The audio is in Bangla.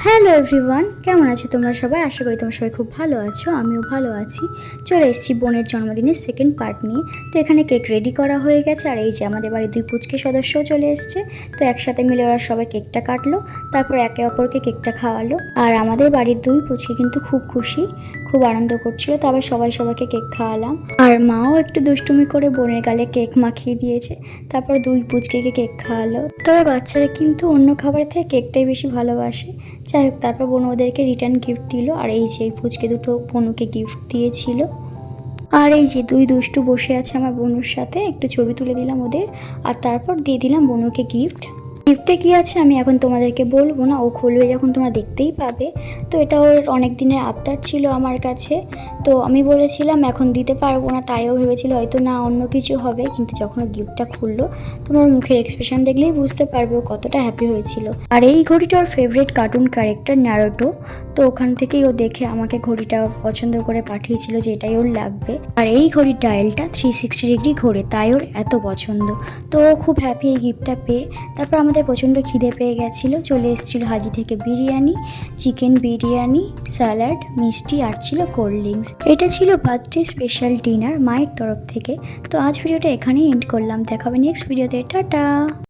হ্যালো এভরিওয়ান, কেমন আছো তোমরা সবাই? আশা করি তোমরা সবাই খুব ভালো আছো। আমিও ভালো আছি। চলে এসেছি বোনের জন্মদিনের সেকেন্ড পার্ট নিয়ে। তো এখানে কেক রেডি করা হয়ে গেছে, আর এই যে আমাদের বাড়ির 2 পুচকে সদস্যও চলে এসছে। তো একসাথে মিলে ওরা সবাই কেকটা কাটলো, তারপর একে অপরকে কেকটা খাওয়ালো। আর আমাদের বাড়ির 2 পুচকে কিন্তু খুব খুশি, খুব আনন্দ করছিল। তবে সবাই সবাইকে কেক খাওয়ালাম, আর মাও একটু দুষ্টুমি করে বোনের গালে কেক মাখিয়ে দিয়েছে। তারপর 2 পুচকেকে কেক খাওয়ালো। তবে বাচ্চারা কিন্তু অন্য খাবার থেকে কেকটাই বেশি ভালোবাসে। যাই হোক, তারপর বোন ওদেরকে রিটার্ন গিফট দিল, আর এই যে পুচকে দুটো বোনুকে গিফট দিয়েছিল। আর এই যে 2 দুষ্টু বসে আছে আমার বোনুর সাথে, একটু ছবি তুলে দিলাম ওদের, আর তারপর দিয়ে দিলাম বোনুকে গিফট। গিফটে কী আছে আমি এখন তোমাদেরকে বলবো না, ও খুলবে যখন তোমরা দেখতেই পাবে। তো এটা ওর অনেক দিনের আবদার ছিল আমার কাছে। তো আমি বলেছিলাম এখন দিতে পারবো না, তাইও ভেবেছিল হয়তো না অন্য কিছু হবে, কিন্তু যখন ও গিফটটা খুললো তোমার মুখের এক্সপ্রেশন দেখলেই বুঝতে পারবে ও কতটা হ্যাপি হয়েছিল। আর এই ঘড়িটা ওর ফেভারিট কার্টুন ক্যারেক্টার নারুটো। তো ওখান থেকেই ও দেখে আমাকে ঘড়িটা পছন্দ করে পাঠিয়েছিল যে এটাই ওর লাগবে। আর এই ঘড়ির ডায়ালটা 360 ডিগ্রি ঘোরে, তাই ওর এত পছন্দ। তো ও খুব হ্যাপি এই গিফটটা পেয়ে। তারপর আমাদের প্রচণ্ড খিদে পেয়ে গেছিলো, চলে এসেছিলো হাজি থেকে বিরিয়ানি, চিকেন বিরিয়ানি, স্যালাড, মিষ্টি, আর ছিল কোল্ড ড্রিঙ্কস। এটা ছিল বার্থডে স্পেশাল ডিনার মায়ের তরফ থেকে। তো আজ ভিডিওটা এখানেই এন্ড করলাম, দেখাবে নেক্সট ভিডিওতে। টাটা।